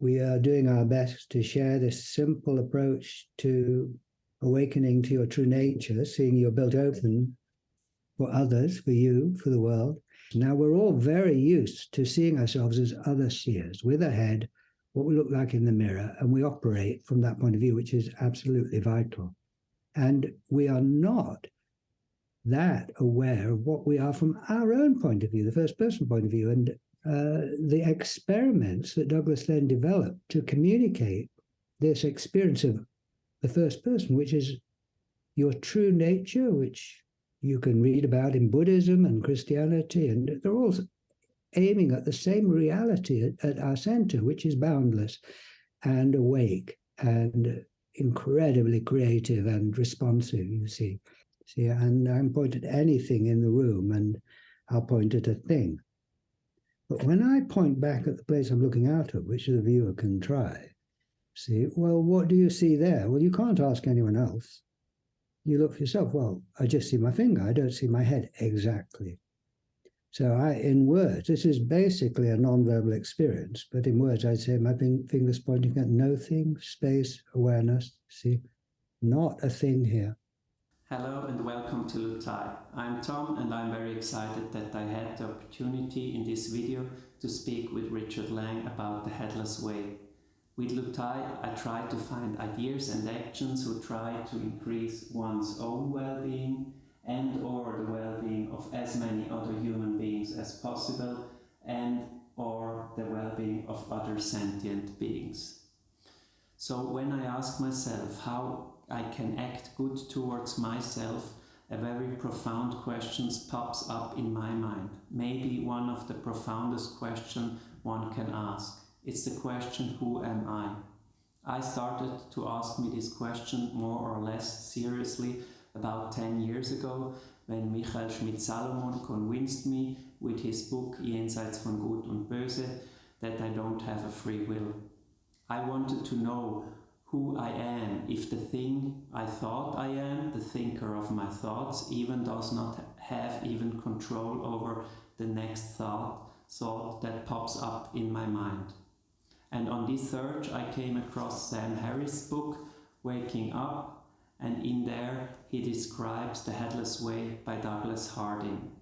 we are doing our best to share this simple approach to awakening to your true nature, seeing you're built open for others, for you, for the world. Now, we're all very used to seeing ourselves as other seers, with a head, what we look like in the mirror, and we operate from that point of view, which is absolutely vital. And we are not that aware of what we are from our own point of view, the first person point of view. And the experiments that Douglas then developed to communicate this experience of the first person, which is your true nature, which you can read about in Buddhism and Christianity, and they're all aiming at the same reality at our center, which is boundless and awake and incredibly creative and responsive, you see. And I'm pointing at anything in the room, and I'll point at a thing. But when I point back at the place I'm looking out of, which the viewer can try, see, well, what do you see there? Well, you can't ask anyone else. You look for yourself. Well, I just see my finger. I don't see my head. Exactly. So in words, this is basically a non-verbal experience, but in words, I'd say my finger's pointing at nothing, space, awareness. See, not a thing here. Hello and welcome to LUTTAI. I'm Tom and I'm very excited that I had the opportunity in this video to speak with Richard Lang about the Headless Way. With LUTTAI, I try to find ideas and actions who try to increase one's own well-being and or the well-being of as many other human beings as possible and or the well-being of other sentient beings. So when I ask myself how I can act good towards myself, a very profound question pops up in my mind. Maybe one of the profoundest questions one can ask. It's the question, who am I? I started to ask me this question more or less seriously about 10 years ago when Michael Schmidt-Salomon convinced me with his book Jenseits von Gut und Böse that I don't have a free will. I wanted to know who I am if the thing I thought I am, the thinker of my thoughts, even does not have even control over the next thought that pops up in my mind. And on this search I came across Sam Harris' book, Waking Up, and in there he describes the Headless Way by Douglas Harding,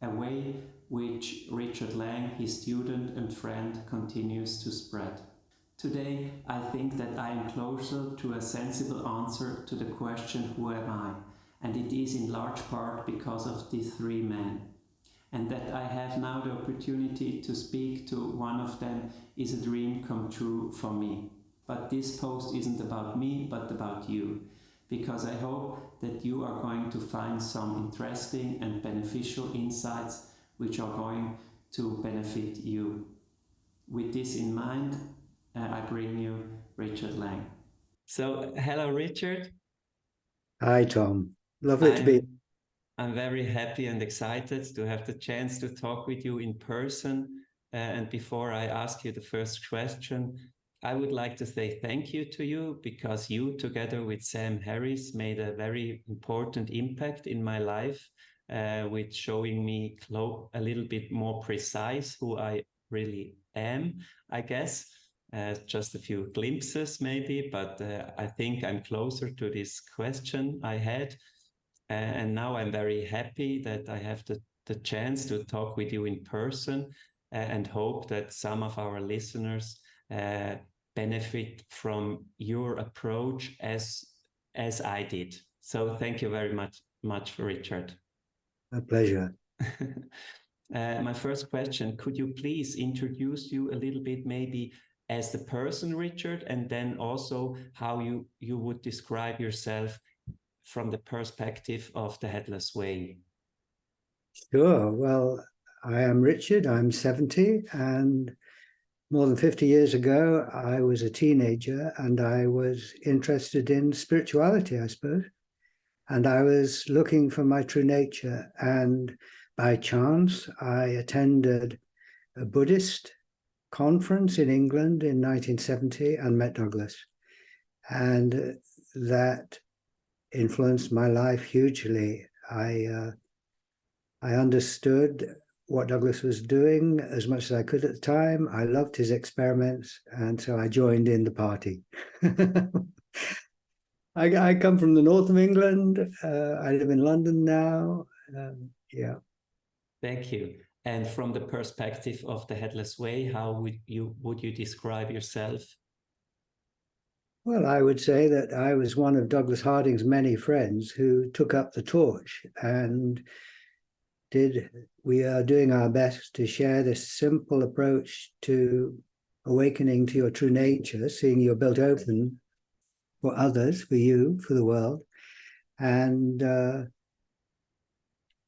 a way which Richard Lang, his student and friend, continues to spread. Today I think that I am closer to a sensible answer to the question, who am I? And it is in large part because of these three men. And that I have now the opportunity to speak to one of them is a dream come true for me. But this post isn't about me, but about you, because I hope that you are going to find some interesting and beneficial insights which are going to benefit you. With this in mind, I bring you Richard Lang. So, hello Richard. Hi Tom, lovely to be. I'm very happy and excited to have the chance to talk with you in person. And before I ask you the first question, I would like to say thank you to you because you, together with Sam Harris, made a very important impact in my life with showing me a little bit more precise who I really am, I guess. Just a few glimpses maybe, but I think I'm closer to this question I had. And now I'm very happy that I have the chance to talk with you in person and hope that some of our listeners benefit from your approach as I did. So thank you very much, Richard. A pleasure. My first question, could you please introduce you a little bit maybe as the person, Richard, and then also how you would describe yourself from the perspective of the Headless Way? Sure. Well, I am Richard. I'm 70, and more than 50 years ago, I was a teenager and I was interested in spirituality, I suppose. And I was looking for my true nature. And by chance, I attended a Buddhist conference in England in 1970 and met Douglas. And that influenced my life hugely. I understood what Douglas was doing as much as I could at the time. I loved his experiments, and so I joined in the party. I come from the north of England. I live in London now. Yeah. Thank you. And from the perspective of the Headless Way, how would you describe yourself? Well, I would say that I was one of Douglas Harding's many friends who took up the torch and we are doing our best to share this simple approach to awakening to your true nature, seeing you're built open for others, for you, for the world. And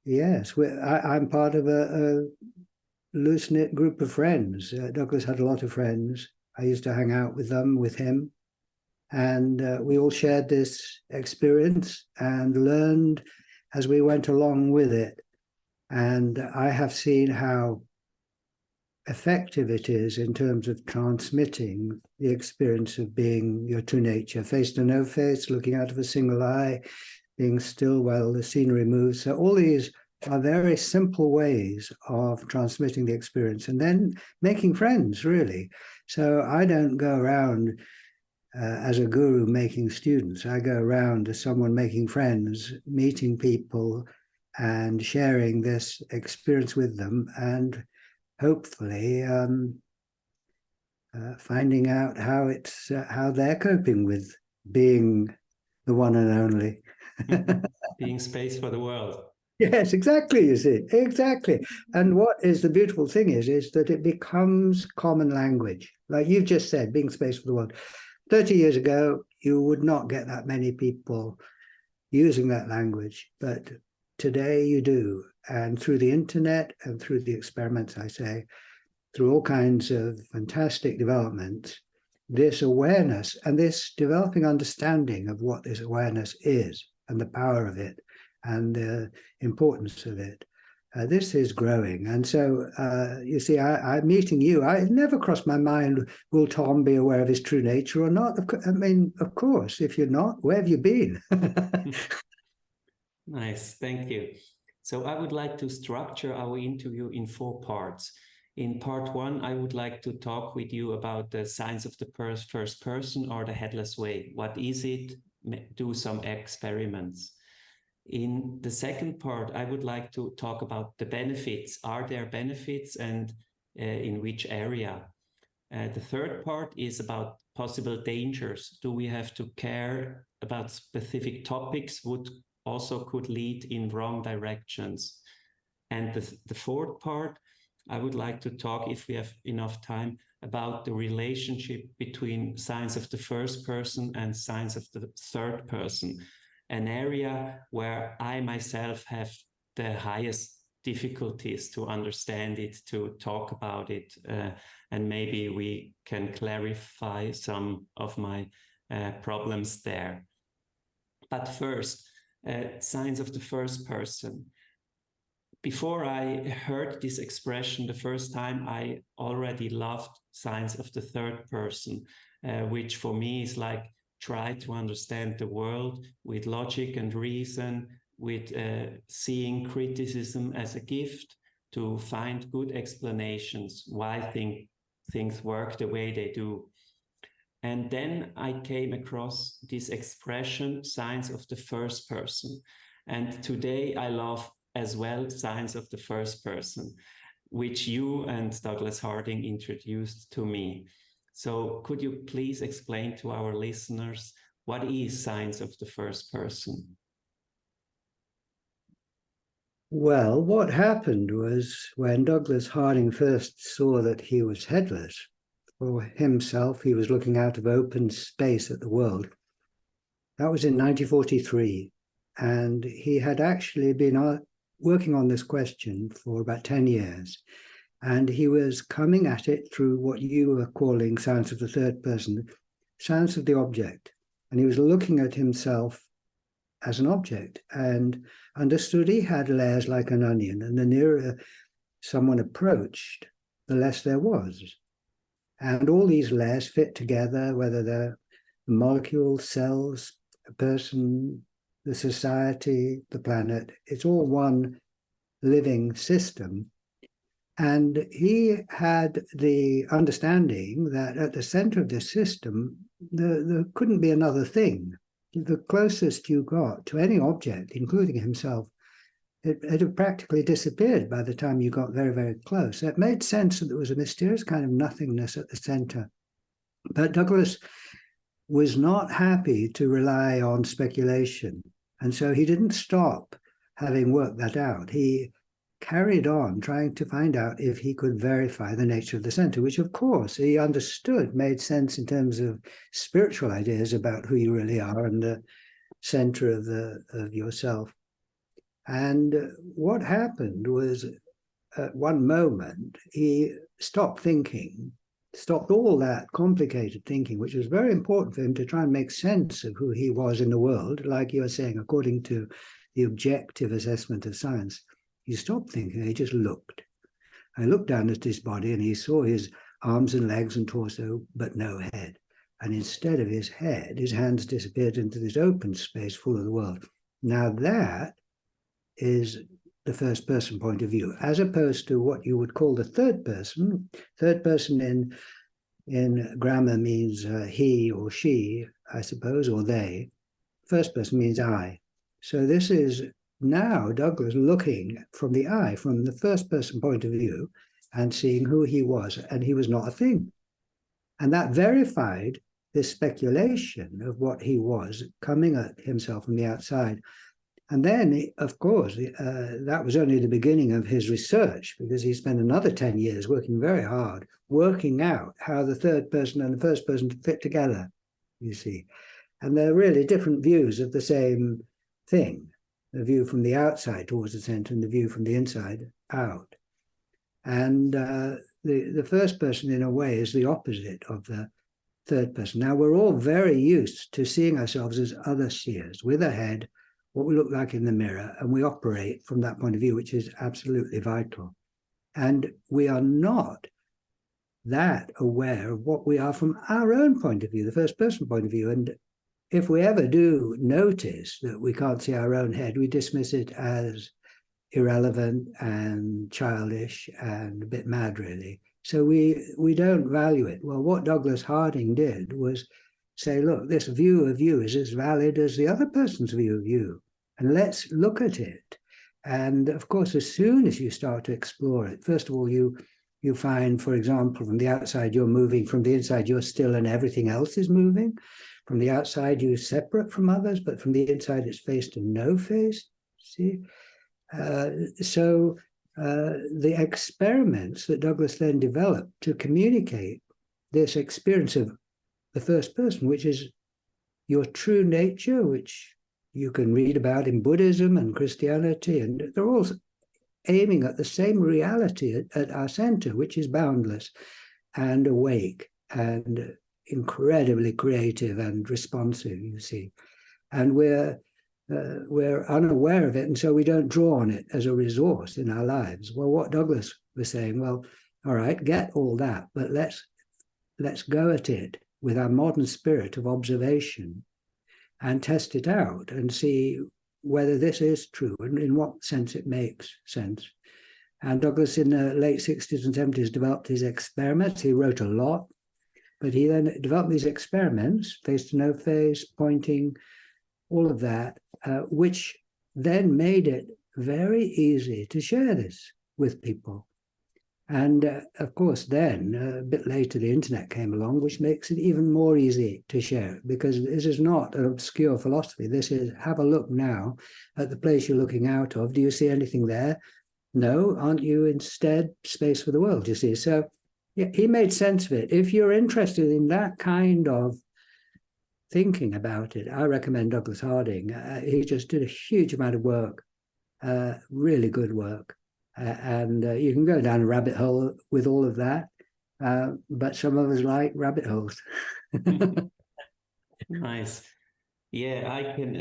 yes, I'm part of a loose-knit group of friends. Douglas had a lot of friends. I used to hang out with them, with him. And we all shared this experience and learned as we went along with it. And I have seen how effective it is in terms of transmitting the experience of being your true nature, face to no face, looking out of a single eye, being still while the scenery moves. So all these are very simple ways of transmitting the experience and then making friends, really. So I don't go around as a guru making students. I go around as someone making friends, meeting people and sharing this experience with them, and hopefully finding out how they're coping with being the one and only. Being space for the world. Yes, exactly, you see, exactly. And what is the beautiful thing is that it becomes common language. Like you've just said, being space for the world. 30 years ago, you would not get that many people using that language, but today you do. And through the internet and through the experiments, I say, through all kinds of fantastic developments, this awareness and this developing understanding of what this awareness is and the power of it and the importance of it, this is growing. And so, you see, I'm meeting you. It never crossed my mind, will Tom be aware of his true nature or not? I mean, of course, if you're not, where have you been? Nice, thank you. So I would like to structure our interview in 4 parts. In part 1, I would like to talk with you about the signs of the first person or the Headless Way. What is it? Do some experiments. In the second part, I would like to talk about the benefits. Are there benefits, and in which area? The third part is about possible dangers. Do we have to care about specific topics which also could lead in wrong directions? And the fourth part, I would like to talk, if we have enough time, about the relationship between signs of the first person and signs of the third person, an area where I myself have the highest difficulties to understand it, to talk about it, and maybe we can clarify some of my problems there. But first, signs of the first person. Before I heard this expression the first time, I already loved signs of the third person, which for me is like try to understand the world with logic and reason, with seeing criticism as a gift, to find good explanations why things work the way they do. And then I came across this expression, signs of the first person. And today I love as well signs of the first person, which you and Douglas Harding introduced to me. So could you please explain to our listeners what is signs of the first person? Well, what happened was when Douglas Harding first saw that he was headless, for himself, he was looking out of open space at the world. That was in 1943. And he had actually been working on this question for about 10 years. And he was coming at it through what you were calling signs of the third person, signs of the object. And he was looking at himself as an object and understood he had layers like an onion. And the nearer someone approached, the less there was. And all these layers fit together, whether they're the molecules, cells, a person, the society, the planet. It's all one living system. And he had the understanding that at the center of this system, there couldn't be another thing. The closest you got to any object, including himself, it had practically disappeared by the time you got very, very close. It made sense that there was a mysterious kind of nothingness at the center. But Douglas was not happy to rely on speculation. And so he didn't stop having worked that out. He carried on trying to find out if he could verify the nature of the center, which of course he understood made sense in terms of spiritual ideas about who you really are and the center of yourself. And what happened was, at one moment, he stopped thinking, stopped all that complicated thinking, which was very important for him to try and make sense of who he was in the world, like you were saying, according to the objective assessment of science. He stopped thinking, he just looked. I looked down at his body and he saw his arms and legs and torso, but no head. And instead of his head, his hands disappeared into this open space full of the world. Now that is the first person point of view, as opposed to what you would call the third person. Third person in grammar means he or she, I suppose, or they. First person means I. So this is now Douglas looking from the I, from the first person point of view, and seeing who he was, and he was not a thing. And that verified this speculation of what he was coming at himself from the outside. And then, of course, that was only the beginning of his research, because he spent another 10 years working very hard, working out how the third person and the first person fit together, you see. And they're really different views of the same thing, the view from the outside towards the center and the view from the inside out. And the first person, in a way, is the opposite of the third person. Now, we're all very used to seeing ourselves as other seers, with a head, what we look like in the mirror, and we operate from that point of view, which is absolutely vital. And we are not that aware of what we are from our own point of view, the first person point of view. And if we ever do notice that we can't see our own head, we dismiss it as irrelevant and childish and a bit mad, really. So we don't value it. Well, what Douglas Harding did was say, look, this view of you is as valid as the other person's view of you, and let's look at it. And of course, as soon as you start to explore it, first of all, you find, for example, from the outside you're moving, from the inside you're still, and everything else is moving. From the outside you're separate from others, but from the inside it's face to no face. See, so the experiments that Douglas then developed to communicate this experience of the first person, which is your true nature, which you can read about in Buddhism and Christianity, and they're all aiming at the same reality at our center, which is boundless and awake and incredibly creative and responsive, you see. And we're unaware of it, and so we don't draw on it as a resource in our lives. Well, what Douglas was saying, well, all right, get all that, but let's go at it with our modern spirit of observation and test it out and see whether this is true and in what sense it makes sense. And Douglas, in the late 60s and 70s, developed his experiments. He wrote a lot, but he then developed these experiments, face to no face, pointing, all of that, which then made it very easy to share this with people. And of course, then a bit later, the internet came along, which makes it even more easy to share, because this is not an obscure philosophy. This is, have a look now at the place you're looking out of. Do you see anything there? No. Aren't you instead space for the world, you see? So yeah, he made sense of it. If you're interested in that kind of thinking about it, I recommend Douglas Harding. He just did a huge amount of work, really good work. And you can go down a rabbit hole with all of that, but some of us like rabbit holes. Nice. Yeah, I can.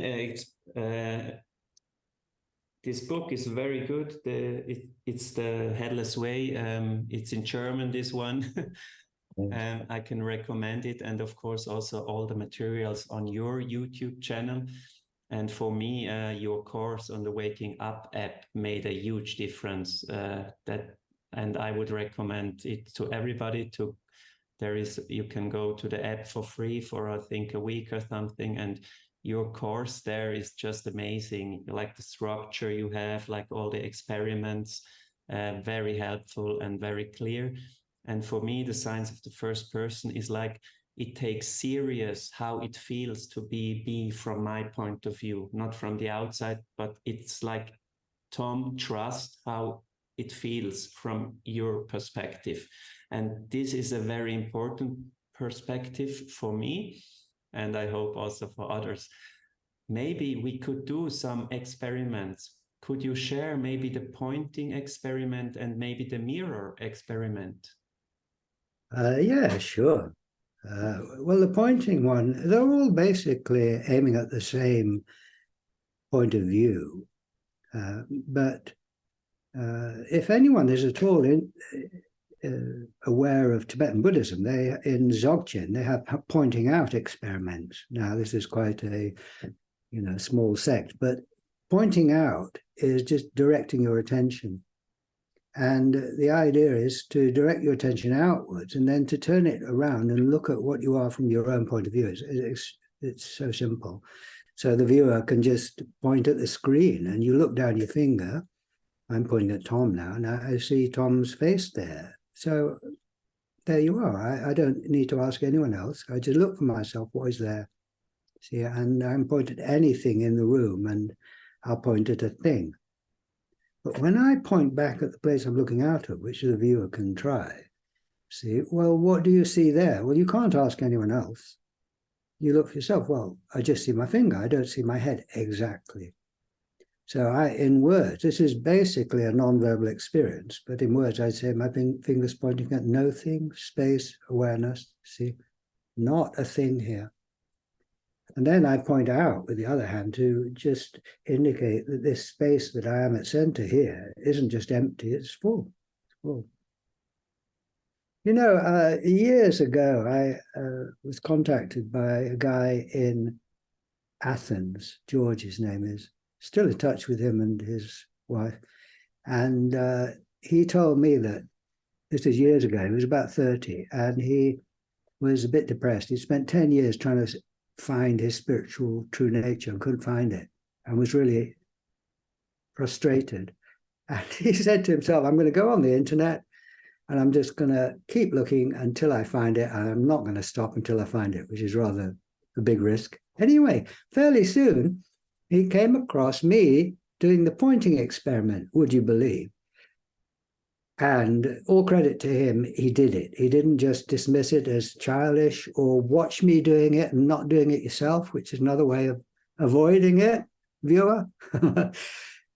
This book is very good. It's the Headless Way. It's in German, this one. I can recommend it. And of course, also all the materials on your YouTube channel. And for me, your course on the Waking Up app made a huge difference. That and I would recommend it to everybody. You can go to the app for free for I think a week or something, and your course there is just amazing. Like the structure you have, like all the experiments, very helpful and very clear. And for me, the science of the first person is like, it takes serious how it feels to be from my point of view, not from the outside, but it's like, Tom, trust how it feels from your perspective. And this is a very important perspective for me, and I hope also for others. Maybe we could do some experiments. Could you share maybe the pointing experiment and maybe the mirror experiment? Yeah, sure. Well, the pointing one, they're all basically aiming at the same point of view. But if anyone is at all aware of Tibetan Buddhism, in Dzogchen, they have pointing out experiments. Now, this is quite a small sect, but pointing out is just directing your attention. And the idea is to direct your attention outwards and then to turn it around and look at what you are from your own point of view. It's so simple. So the viewer can just point at the screen and you look down your finger. I'm pointing at Tom now, and I see Tom's face there. So there you are. I don't need to ask anyone else. I just look for myself, what is there? See, and I'm pointing at anything in the room, and I'll point at a thing. But when I point back at the place I'm looking out of, which the viewer can try, see, well, what do you see there? Well, you can't ask anyone else. You look for yourself. Well, I just see my finger. I don't see my head. Exactly. So in words, this is basically a non-verbal experience, but in words, I'd say my finger's pointing at no thing, space, awareness, see, not a thing here. And then I point out with the other hand to just indicate that this space that I am at center here isn't just empty, it's full. It's full. Years ago, I was contacted by a guy in Athens, George, his name is, still in touch with him and his wife. And he told me that, this is years ago, he was about 30, and he was a bit depressed. He spent 10 years trying to find his spiritual true nature and couldn't find it, and was really frustrated. And he said to himself, I'm going to go on the internet and I'm just going to keep looking until I find it. And I'm not going to stop until I find it, which is rather a big risk. Anyway, fairly soon, he came across me doing the pointing experiment, would you believe? And all credit to him, he did it. He didn't just dismiss it as childish or watch me doing it and not doing it yourself, which is another way of avoiding it, viewer.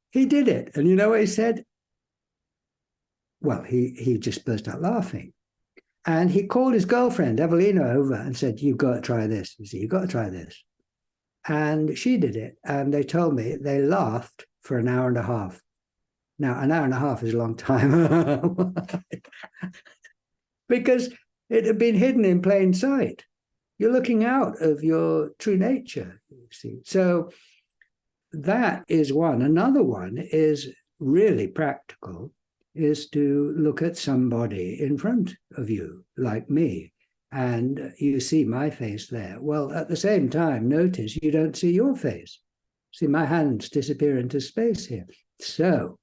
He did it. And you know what he said? Well, he just burst out laughing. And he called his girlfriend, Evelina, over and said, you've got to try this. You see, you've got to try this. And she did it. And they told me they laughed for an hour and a half. Now, an hour and a half is a long time. Because it had been hidden in plain sight. You're looking out of your true nature, you see. So that is one. Another one is really practical, is to look at somebody in front of you, like me, and you see my face there. Well, at the same time, notice you don't see your face. See, my hands disappear into space here. So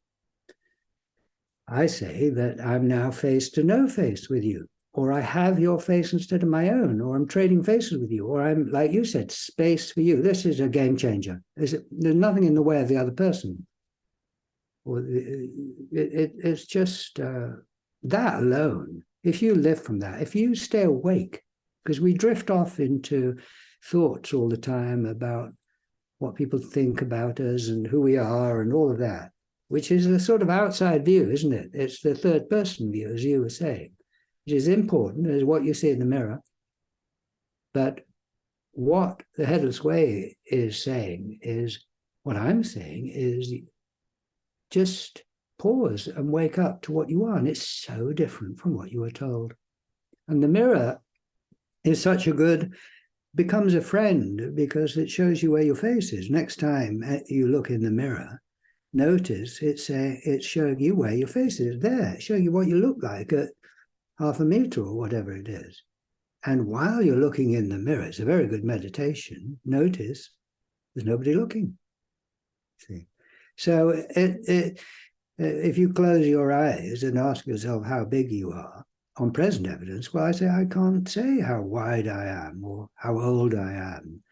I say that I'm now face to no face with you, or I have your face instead of my own, or I'm trading faces with you, or I'm, like you said, space for you. This is a game changer. There's nothing in the way of the other person. It's just that alone. If you live from that, if you stay awake, because we drift off into thoughts all the time about what people think about us and who we are and all of that, which is a sort of outside view, isn't it? It's the third person view, as you were saying, which is important as what you see in the mirror. But what the Headless Way is saying is, what I'm saying is, just pause and wake up to what you are. And it's so different from what you were told. And the mirror is becomes a friend because it shows you where your face is. Next time you look in the mirror, notice, it's showing you where your face is. There, it's showing you what you look like at half a meter or whatever it is. And while you're looking in the mirror, it's a very good meditation. Notice there's nobody looking. See, so if you close your eyes and ask yourself how big you are on present evidence, well, I say I can't say how wide I am or how old I am.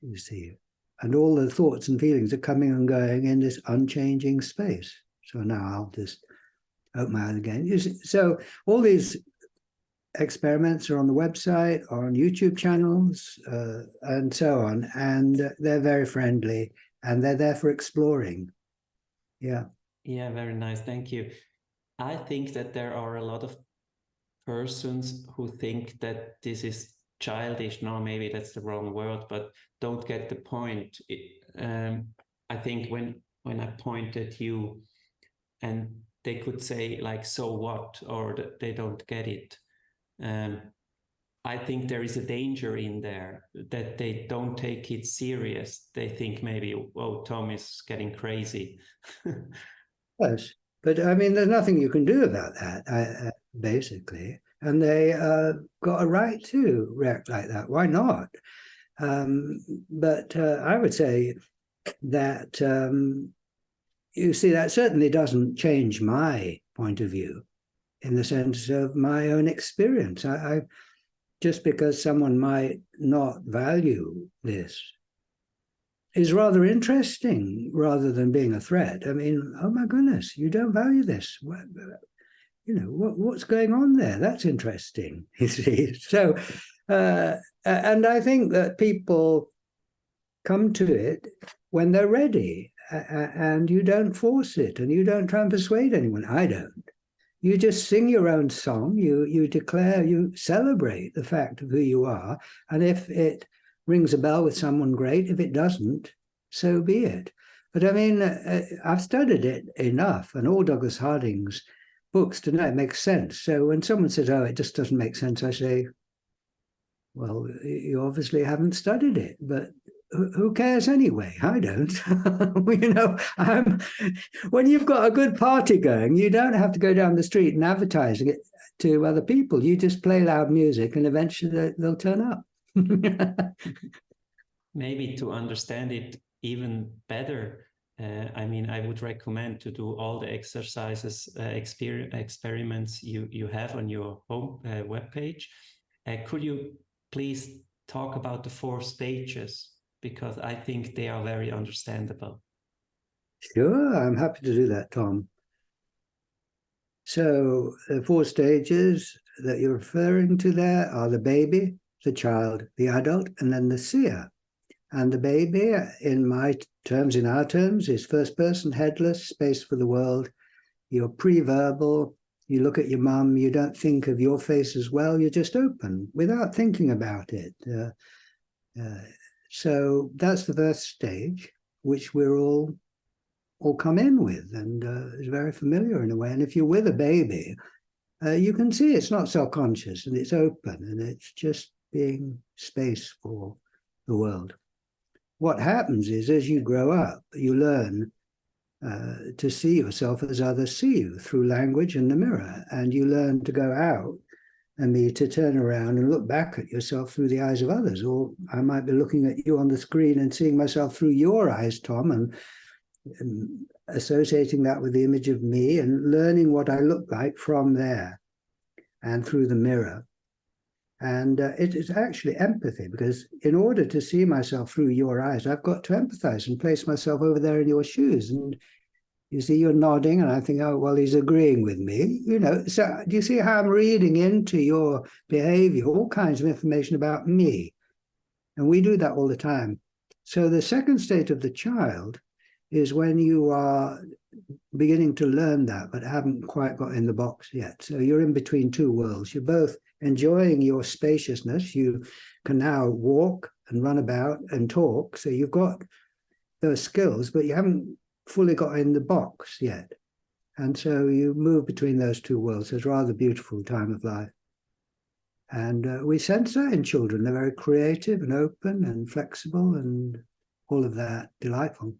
You see, and all the thoughts and feelings are coming and going in this unchanging space. So now I'll just open my eyes again. You see, so all these experiments are on the website, on YouTube channels, and so on, and they're very friendly, and they're there for exploring. Yeah. Yeah, very nice. Thank you. I think that there are a lot of persons who think that this is childish. No, maybe that's the wrong word, but don't get the point. I think when I point at you and they could say like, so what, or that they don't get it. I think there is a danger in there that they don't take it serious. They think maybe, oh, Tom is getting crazy. Yes, but I mean, there's nothing you can do about that, basically. And they got a right to react like that. Why not? But I would say that, you see, that certainly doesn't change my point of view in the sense of my own experience. I just because someone might not value this is rather interesting rather than being a threat. I mean, oh my goodness, you don't value this. You know, what's going on there? That's interesting, you see. So, and I think that people come to it when they're ready, and you don't force it, and you don't try and persuade anyone. I don't. You just sing your own song. You declare, you celebrate the fact of who you are, and if it rings a bell with someone, great. If it doesn't, so be it. But I mean, I've studied it enough, and all Douglas Harding's books to know it makes sense. So when someone says, "Oh, it just doesn't make sense," I say, "Well, you obviously haven't studied it, but who cares anyway? I don't." You know, when you've got a good party going, you don't have to go down the street and advertising it to other people. You just play loud music, and eventually they'll turn up. Maybe to understand it even better, I mean, I would recommend to do all the exercises, experiments you have on your home webpage. Could you please talk about the 4 stages? Because I think they are very understandable. Sure, I'm happy to do that, Tom. So the 4 stages that you're referring to there are the baby, the child, the adult, and then the seer. And the baby, in my terms, in our terms, is first person, headless, space for the world. You're pre-verbal. You look at your mum, you don't think of your face as well. You're just open without thinking about it. So that's the first stage, which we're all come in with, and is very familiar in a way. And if you're with a baby, you can see it's not self-conscious, and it's open, and it's just being space for the world. What happens is, as you grow up, you learn to see yourself as others see you through language and the mirror, and you learn to go out and to turn around and look back at yourself through the eyes of others. Or I might be looking at you on the screen and seeing myself through your eyes, Tom, and associating that with the image of me and learning what I look like from there and through the mirror. And it is actually empathy, because in order to see myself through your eyes, I've got to empathize and place myself over there in your shoes. And you see, you're nodding, and I think, oh, well, he's agreeing with me. You know, so do you see how I'm reading into your behavior all kinds of information about me? And we do that all the time. So the second state of the child is when you are beginning to learn that, but haven't quite got in the box yet. So you're in between 2 worlds. You're both enjoying your spaciousness. You can now walk and run about and talk. So you've got those skills, but you haven't fully got in the box yet. And so you move between those 2 worlds. It's a rather beautiful time of life. And we sense that in children. They're very creative and open and flexible and all of that, delightful.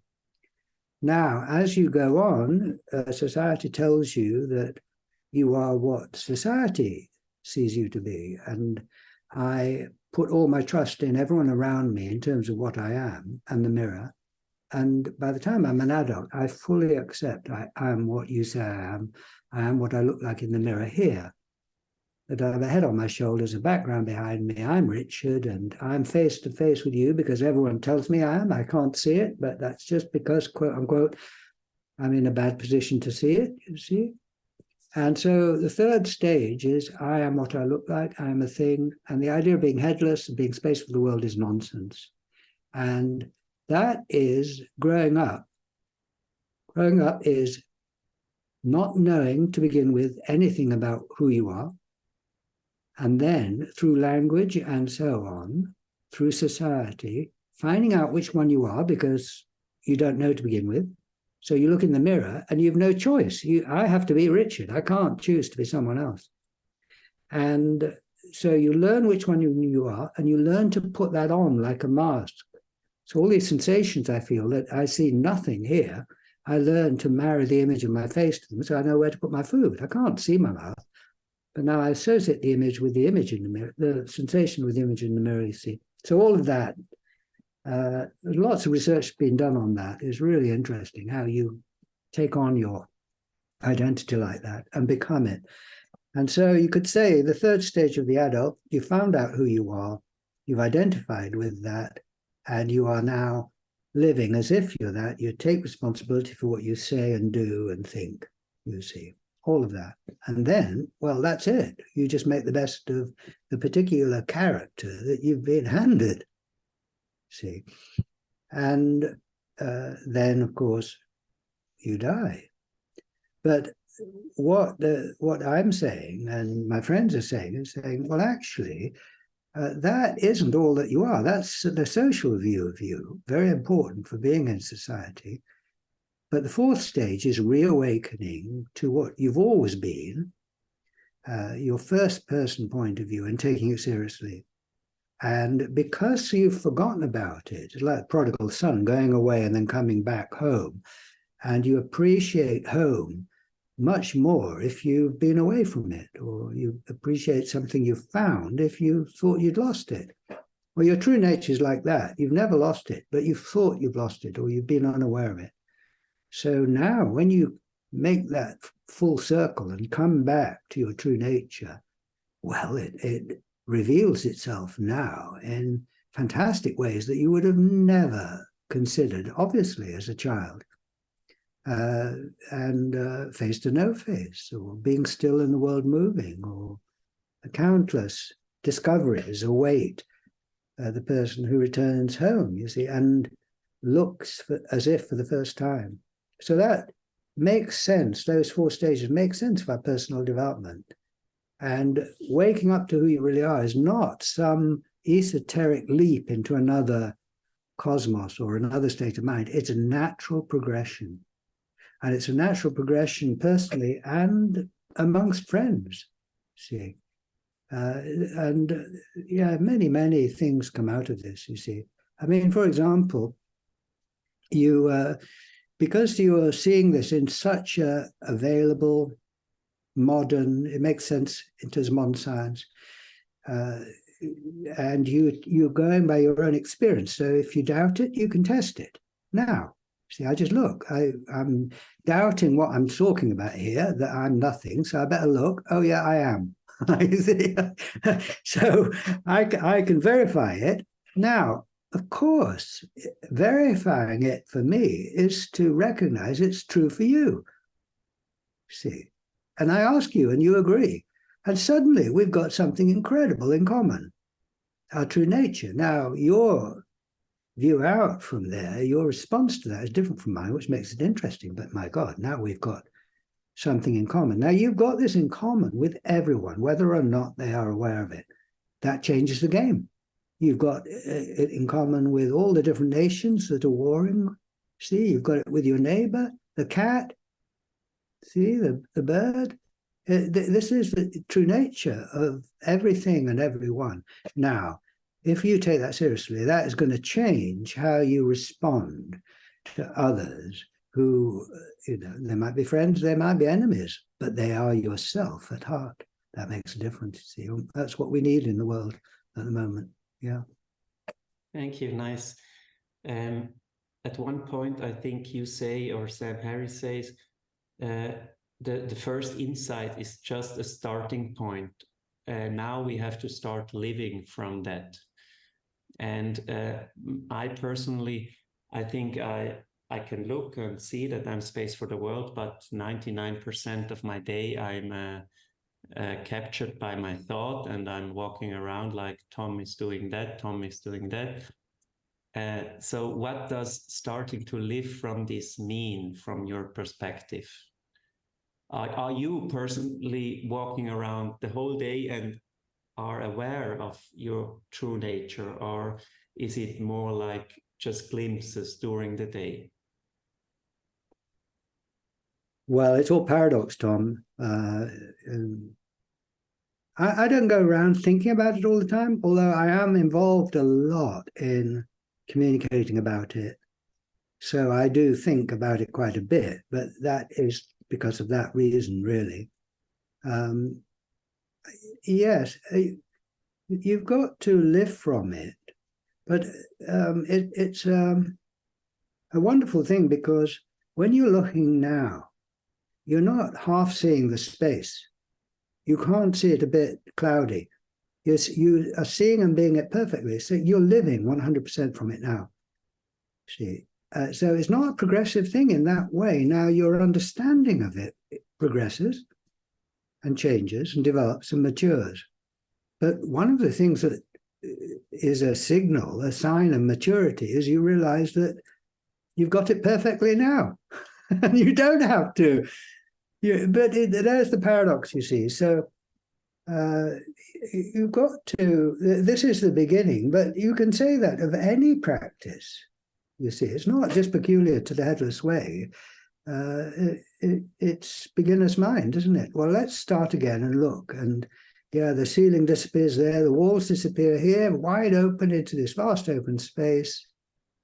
Now, as you go on, society tells you that you are what society sees you to be. And I put all my trust in everyone around me in terms of what I am and the mirror. And by the time I'm an adult, I fully accept I am what you say I am. I am what I look like in the mirror here. That I have a head on my shoulders, a background behind me. I'm Richard, and I'm face to face with you because everyone tells me I am. I can't see it, but that's just because, quote unquote, I'm in a bad position to see it, you see. And so the third stage is I am what I look like, I am a thing. And the idea of being headless and being space for the world is nonsense. And that is growing up. Growing up is not knowing to begin with anything about who you are. And then through language and so on, through society, finding out which one you are because you don't know to begin with. So you look in the mirror and you have no choice. I have to be Richard. I can't choose to be someone else. And so you learn which one you are, and you learn to put that on like a mask. So all these sensations I feel that I see nothing here, I learn to marry the image of my face to them so I know where to put my food. I can't see my mouth. But now I associate the image with the image in the mirror, the sensation with the image in the mirror, you see. So all of that, lots of research being done on that. Is really interesting how you take on your identity like that and become it. And so you could say the third stage of the adult, you found out who you are, you've identified with that, and you are now living as if you're that. You take responsibility for what you say and do and think, you see. All of that. And then, well, that's it. You just make the best of the particular character that you've been handed, see. And then, of course, you die. But what I'm saying, and my friends are saying, is saying, well, actually, that isn't all that you are. That's the social view of you, very important for being in society. But the fourth stage is reawakening to what you've always been, your first person point of view, and taking it seriously. And because you've forgotten about it, it's like the prodigal son going away and then coming back home, and you appreciate home much more if you've been away from it, or you appreciate something you've found if you thought you'd lost it. Well, your true nature is like that. You've never lost it, but you've thought you've lost it, or you've been unaware of it. So now when you make that full circle and come back to your true nature, well, it reveals itself now in fantastic ways that you would have never considered, obviously, as a child. And face to no face, or being still in the world moving, or countless discoveries await the person who returns home, you see, and looks as if for the first time. So that makes sense. Those four stages make sense for our personal development. And waking up to who you really are is not some esoteric leap into another cosmos or another state of mind. It's a natural progression. And it's a natural progression personally and amongst friends, see. Yeah, many, many things come out of this, you see. I mean, for example, because you are seeing this in such a available, modern, it makes sense in terms of modern science, and you're going by your own experience. So if you doubt it, you can test it. Now, see, I just look. I'm doubting what I'm talking about here, that I'm nothing, so I better look. Oh, yeah, I am. So I can verify it. Now, of course, verifying it for me is to recognize it's true for you. See, and I ask you and you agree. And suddenly we've got something incredible in common, our true nature. Now, your view out from there, your response to that is different from mine, which makes it interesting. But my God, now we've got something in common. Now, you've got this in common with everyone, whether or not they are aware of it. That changes the game. You've got it in common with all the different nations that are warring. See, you've got it with your neighbor, the cat, see, the bird. This is the true nature of everything and everyone. Now, if you take that seriously, that is going to change how you respond to others who, they might be friends, they might be enemies, but they are yourself at heart. That makes a difference. See, that's what we need in the world at the moment. Yeah. Thank you. Nice. At one point, I think you say, or Sam Harris says, the first insight is just a starting point. Now we have to start living from that. And I personally, I think I can look and see that I'm space for the world, but 99% of my day I'm captured by my thought, and I'm walking around like Tom is doing that, Tom is doing that. So what does starting to live from this mean from your perspective? Are you personally walking around the whole day and are aware of your true nature, or is it more like just glimpses during the day? Well, it's all paradox, Tom. I don't go around thinking about it all the time, although I am involved a lot in communicating about it. So I do think about it quite a bit, but that is because of that reason, really. Yes, you've got to live from it, but it's a wonderful thing, because when you're looking now, you're not half seeing the space. You can't see it a bit cloudy. You are seeing and being it perfectly. So you're living 100% from it now. See, so it's not a progressive thing in that way. Now your understanding of it progresses and changes and develops and matures. But one of the things that is a signal, a sign of maturity, is you realize that you've got it perfectly now. And you don't have to. There's the paradox, you see. So you've got to, this is the beginning, but you can say that of any practice, you see. It's not just peculiar to the Headless Way. It's beginner's mind, isn't it? Well, let's start again and look. And yeah, the ceiling disappears there, the walls disappear here, wide open into this vast open space.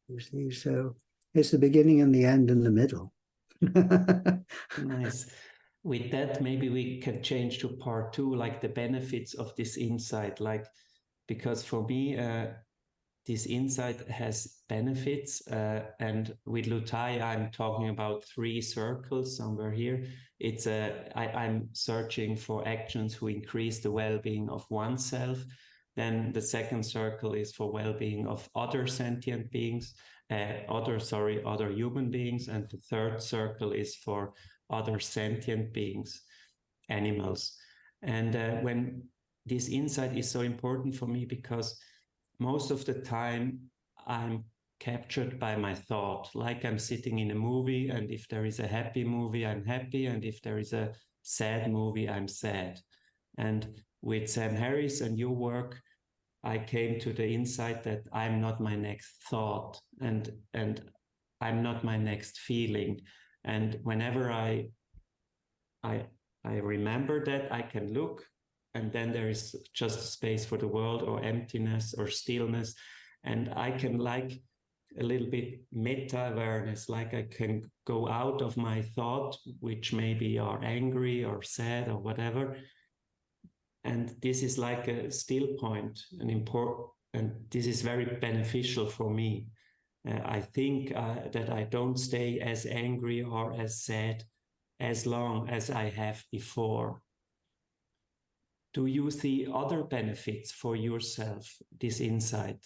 You see, so it's the beginning and the end and the middle. Nice. With that, maybe we can change to part two, like the benefits of this insight. Like, because for me, this insight has benefits, and with LUTTAI, I'm talking about 3 circles somewhere here. It's I'm searching for actions who increase the well-being of oneself. Then the second circle is for well-being of other sentient beings, other human beings, and the third circle is for other sentient beings, animals. And when this insight is so important for me, because most of the time I'm captured by my thought, like I'm sitting in a movie, and if there is a happy movie, I'm happy, and if there is a sad movie, I'm sad. And with Sam Harris and your work, I came to the insight that I'm not my next thought, and I'm not my next feeling. And whenever I remember that, I can look, and then there is just space for the world, or emptiness, or stillness. And I can, like a little bit meta-awareness, like I can go out of my thought, which maybe are angry or sad or whatever. And this is like a still point, and this is very beneficial for me. I think that I don't stay as angry or as sad as long as I have before. Do you see other benefits for yourself, this insight?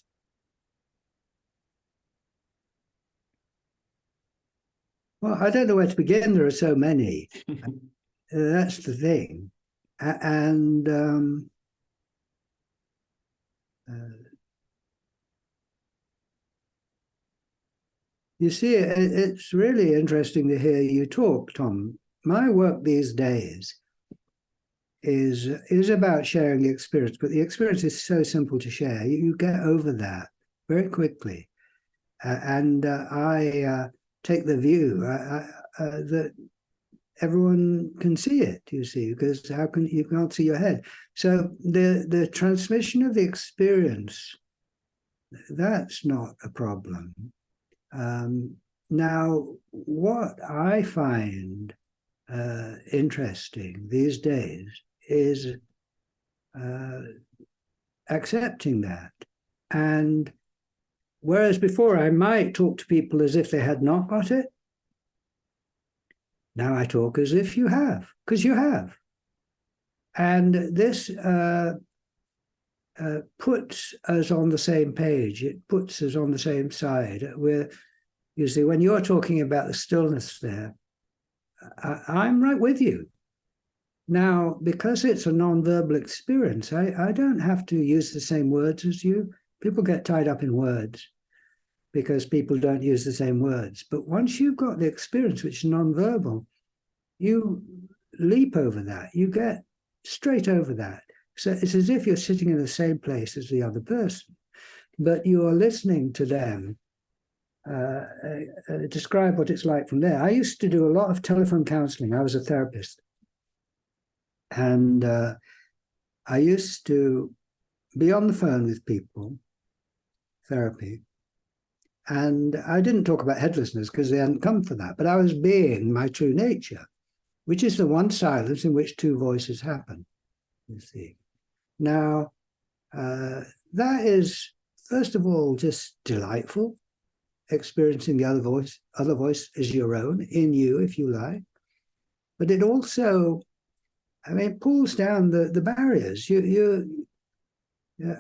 Well, I don't know where to begin. There are so many. That's the thing. And you see, it's really interesting to hear you talk, Tom. My work these days is about sharing the experience, but the experience is so simple to share. You get over that very quickly. And I take the view that everyone can see it, you see, because you can't see your head. So the transmission of the experience, that's not a problem. Now, what I find interesting these days is accepting that. And whereas before I might talk to people as if they had not got it, now I talk as if you have, because you have. And this puts us on the same page. It puts us on the same side. You see, when you're talking about the stillness there, I'm right with you. Now, because it's a non-verbal experience, I don't have to use the same words as you. People get tied up in words because people don't use the same words. But once you've got the experience, which is non-verbal, you leap over that. You get straight over that. So it's as if you're sitting in the same place as the other person, but you are listening to them describe what it's like from there. I used to do a lot of telephone counseling. I was a therapist. And I used to be on the phone with people, therapy. And I didn't talk about headlessness because they hadn't come for that. But I was being my true nature, which is the one silence in which two voices happen, you see. Now, that is, first of all, just delightful. Experiencing the other voice is your own, in you, if you like. But it also, it pulls down the barriers.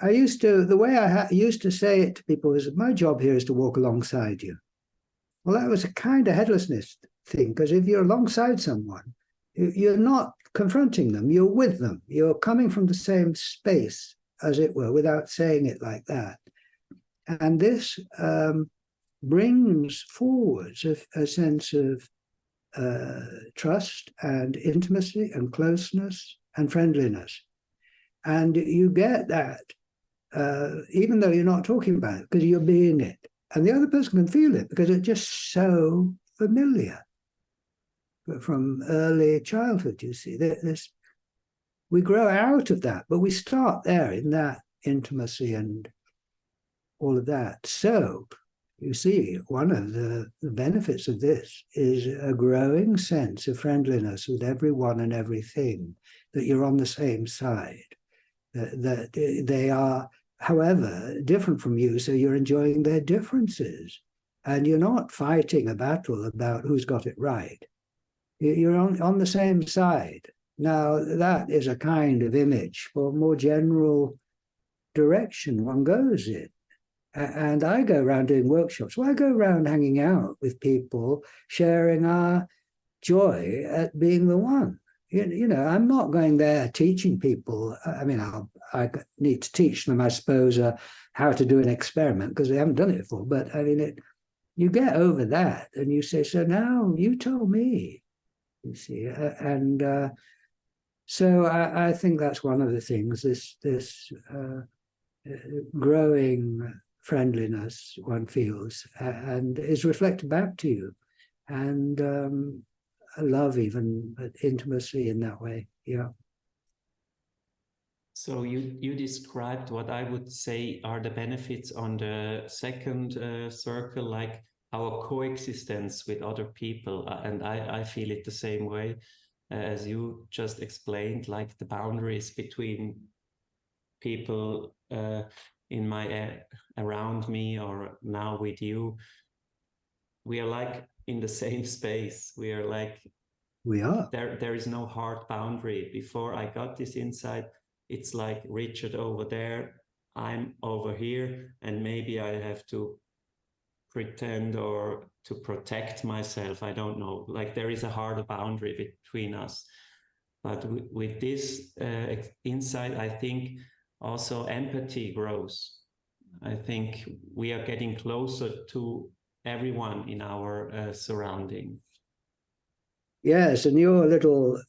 I used to, the way I used to say it to people is, my job here is to walk alongside you. Well, that was a kind of headlessness thing, because if you're alongside someone, you're not confronting them, you're with them. You're coming from the same space, as it were, without saying it like that. And this brings forward a sense of trust and intimacy and closeness and friendliness. And you get that even though you're not talking about it, because you're being it. And the other person can feel it because it's just so familiar from early childhood, you see. We grow out of that, but we start there in that intimacy and all of that. So you see, one of the benefits of this is a growing sense of friendliness with everyone and everything, that you're on the same side, that they are, however, different from you, so you're enjoying their differences. And you're not fighting a battle about who's got it right. You're on the same side. Now, that is a kind of image for more general direction one goes in. And I go around doing workshops. Well, I go around hanging out with people, sharing our joy at being the one. You know, I'm not going there teaching people. I mean, I need to teach them, I suppose, how to do an experiment because they haven't done it before. But I mean, you get over that and you say, so now you tell me, you see. So I think that's one of the things, this growing friendliness one feels and is reflected back to you, and love, even, but intimacy in that way. Yeah. So you described what I would say are the benefits on the second circle, like our coexistence with other people, and I feel it the same way as you just explained, like the boundaries between people in my around me or now with you. We are like in the same space. We are. There is no hard boundary. Before I got this insight, it's like Richard over there, I'm over here, and maybe I have to pretend or to protect myself. I don't know. Like there is a hard boundary between us. But with this insight, I think also empathy grows. I think we are getting closer to everyone in our surrounding. Yes, and your little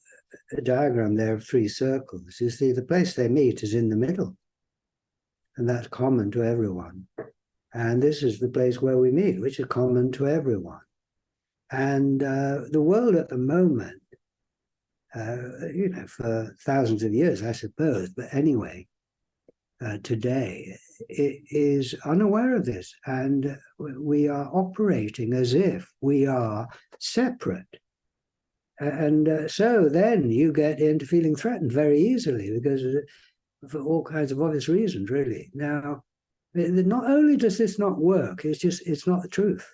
diagram there of 3 circles, you see, the place they meet is in the middle, and that's common to everyone. And this is the place where we meet, which is common to everyone. And the world at the moment, you know, for thousands of years, I suppose, but anyway, today, is unaware of this, and we are operating as if we are separate. And so then you get into feeling threatened very easily, because for all kinds of obvious reasons, really. Now, not only does this not work, it's not the truth.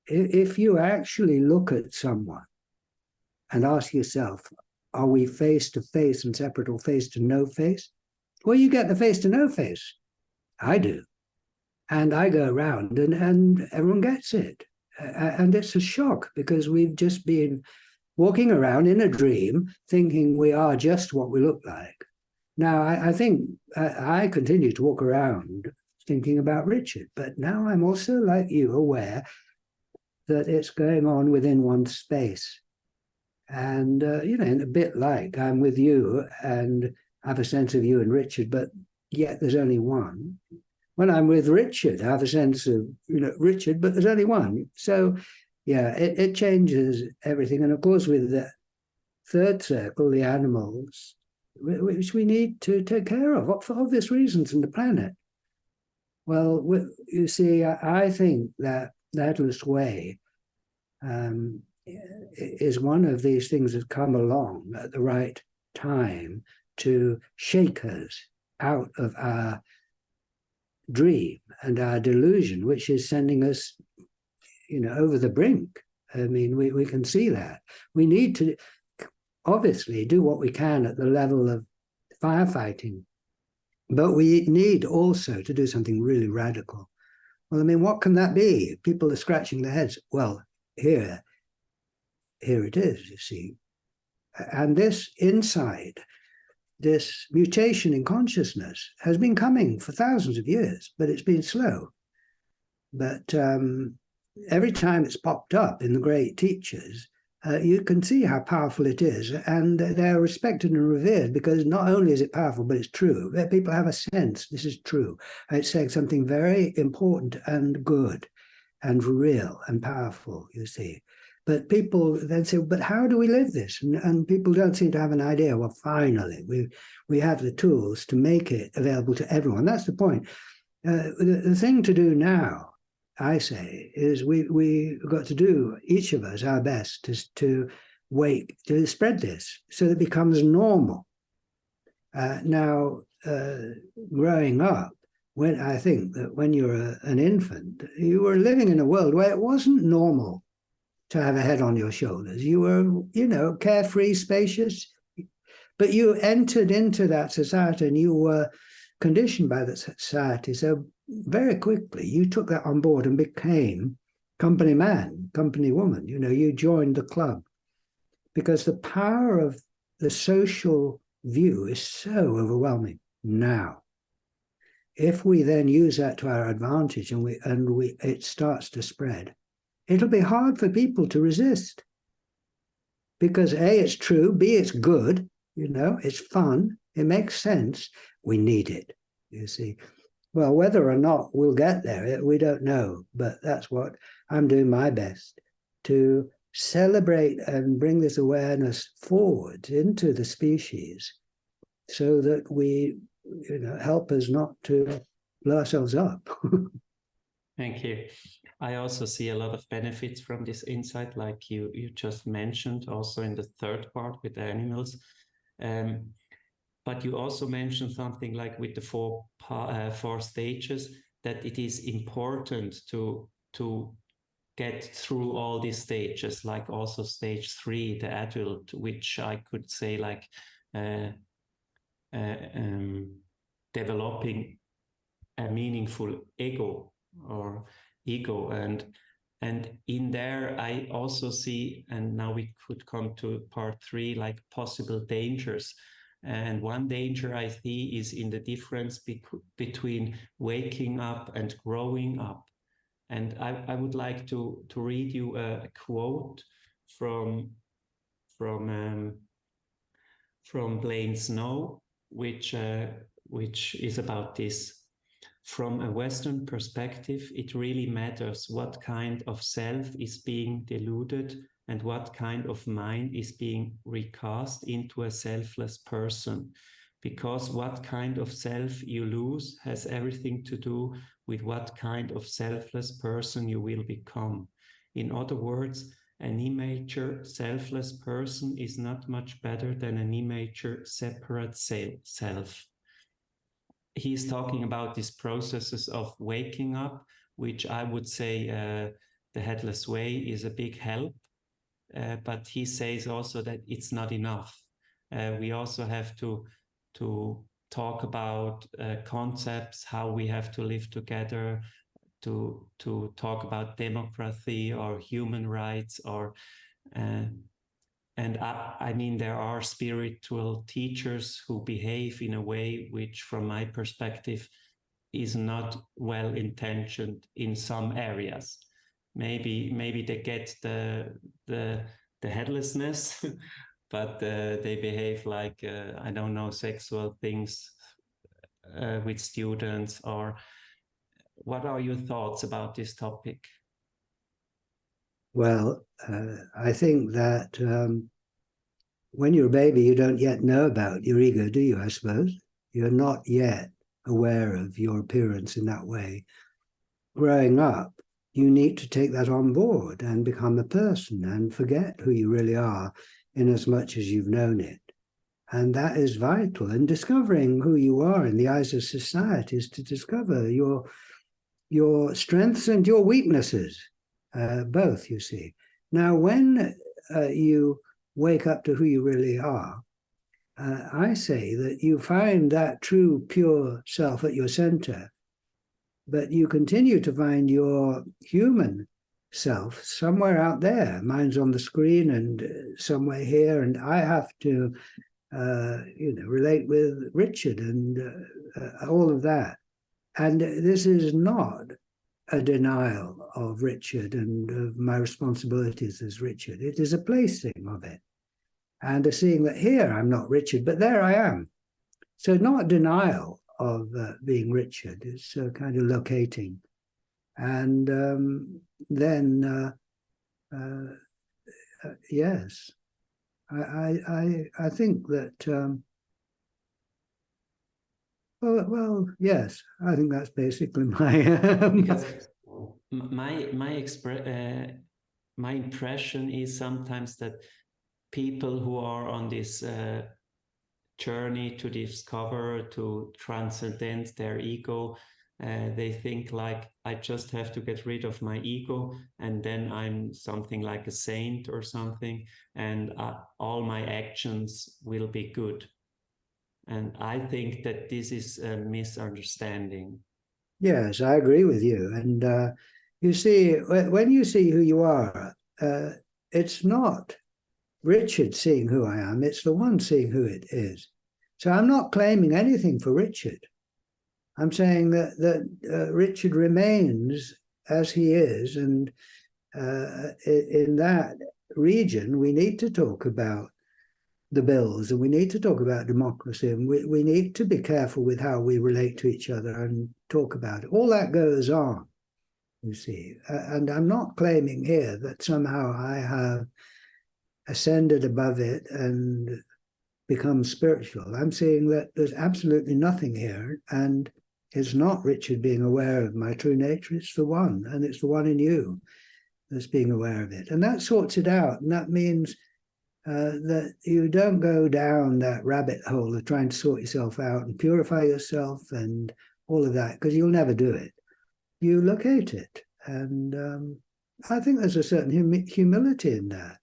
If you actually look at someone and ask yourself, are we face to face and separate, or face to no face? Well, you get the face to no face. I do. And I go around and everyone gets it. And it's a shock, because we've just been walking around in a dream thinking we are just what we look like. Now, I think I continue to walk around thinking about Richard, but now I'm also, like you, aware that it's going on within one space. And, in a bit like I'm with you and have a sense of you and Richard, but yet there's only one. When I'm with Richard, I have a sense of, Richard, but there's only one. So, yeah, it changes everything. And of course, with the third circle, the animals, which we need to take care of for obvious reasons in the planet. Well, you see, I think that the Headless Way is one of these things that come along at the right time to shake us out of our dream and our delusion, which is sending us, over the brink. I mean, we can see that. We need to obviously do what we can at the level of firefighting, but we need also to do something really radical. Well, I mean, what can that be? People are scratching their heads. Well, here it is, you see. And this insight, this mutation in consciousness has been coming for thousands of years, but it's been slow. But every time it's popped up in the great teachers, you can see how powerful it is. And they're respected and revered, because not only is it powerful, but it's true. People have a sense this is true. It's saying something very important and good and real and powerful, you see. But people then say, but how do we live this? And people don't seem to have an idea. Well, finally, we have the tools to make it available to everyone. That's the point. The thing to do now, I say, is we've got to do, each of us, our best to spread this so that it becomes normal. Now, growing up, I think that when you're an infant, you were living in a world where it wasn't normal to have a head on your shoulders. You were, carefree, spacious, but you entered into that society and you were conditioned by that society. So very quickly, you took that on board and became company man, company woman. You joined the club, because the power of the social view is so overwhelming now. If we then use that to our advantage and it starts to spread, it'll be hard for people to resist, because A, it's true, B, it's good, it's fun, it makes sense. We need it, you see. Well, whether or not we'll get there, we don't know, but that's what I'm doing my best to celebrate and bring this awareness forward into the species, so that we, help us not to blow ourselves up. Thank you. I also see a lot of benefits from this insight, like you just mentioned, also in the third part with the animals. But you also mentioned something like with the four stages, that it is important to get through all these stages, like also stage 3, the adult, which I could say like developing a meaningful ego. And in there I also see, and now we could come to part 3, like possible dangers. And one danger I see is in the difference between waking up and growing up. And I would like to read you a quote from Blaine Snow, which is about this. From a Western perspective, it really matters what kind of self is being deluded and what kind of mind is being recast into a selfless person. because what kind of self you lose has everything to do with what kind of selfless person you will become. In other words, an immature, selfless person is not much better than an immature, separate self. He's talking about these processes of waking up, which I would say the Headless Way is a big help. But he says also that it's not enough. We also have to talk about concepts, how we have to live together, to talk about democracy or human rights, or and I mean, there are spiritual teachers who behave in a way which, from my perspective, is not well intentioned in some areas. Maybe they get the headlessness, but they behave like I don't know, sexual things with students. Or what are your thoughts about this topic? Well, I think that when you're a baby, you don't yet know about your ego, do you? I suppose you're not yet aware of your appearance in that way. Growing up, you need to take that on board and become a person and forget who you really are in as much as you've known it. And that is vital. And discovering who you are in the eyes of society is to discover your strengths and your weaknesses, both, you see. Now, when you wake up to who you really are, I say that you find that true, pure self at your center, but you continue to find your human self somewhere out there. Mine's on the screen and somewhere here, and I have to, relate with Richard and all of that. And this is not a denial of Richard and of my responsibilities as Richard. It is a placing of it. And a seeing that here I'm not Richard, but there I am. So not denial of being Richard, it's kind of locating. And then, yes, I think that, well, yes, I think that's basically my... Because my impression is sometimes that people who are on this journey to discover, to transcend their ego, they think like, I just have to get rid of my ego and then I'm something like a saint or something, and all my actions will be good. And I think that this is a misunderstanding. Yes, I agree with you. And you see, when you see who you are, it's not Richard seeing who I am, it's the one seeing who it is. So I'm not claiming anything for Richard. I'm saying that Richard remains as he is, and in that region, we need to talk about the bills, and we need to talk about democracy, and we need to be careful with how we relate to each other and talk about it. All that goes on, you see. And I'm not claiming here that somehow I have ascended above it and become spiritual. I'm saying that there's absolutely nothing here, and it's not Richard being aware of my true nature. It's the one, and it's the one in you that's being aware of it. And that sorts it out. And that means that you don't go down that rabbit hole of trying to sort yourself out and purify yourself and all of that, because you'll never do it. You locate it. And I think there's a certain humility in that.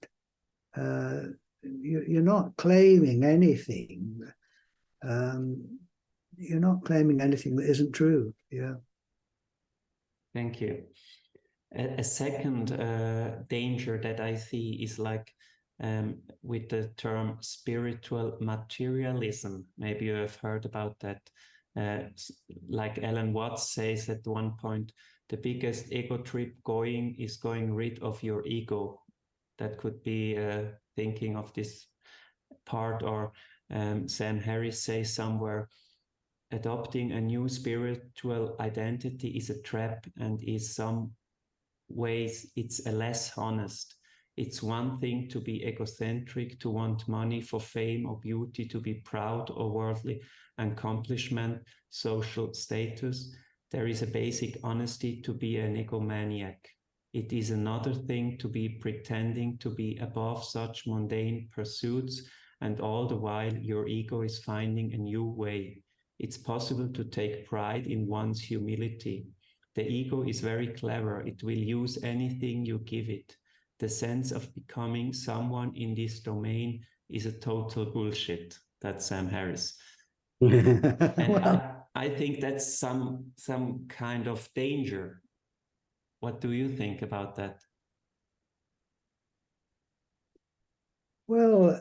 You're not claiming anything. You're not claiming anything that isn't true. Yeah. Thank you. A second danger that I see is like with the term spiritual materialism. Maybe you have heard about that. Like Alan Watts says at one point, the biggest ego trip going is going rid of your ego. That could be thinking of this part. Or Sam Harris says somewhere, adopting a new spiritual identity is a trap, and is some ways it's a less honest. It's one thing to be egocentric, to want money for fame or beauty, to be proud or worldly accomplishment, social status. There is a basic honesty to be an egomaniac. It is another thing to be pretending to be above such mundane pursuits, and all the while your ego is finding a new way. It's possible to take pride in one's humility. The ego is very clever. It will use anything you give it. The sense of becoming someone in this domain is a total bullshit. That's Sam Harris. And I think that's some kind of danger. What do you think about that? Well,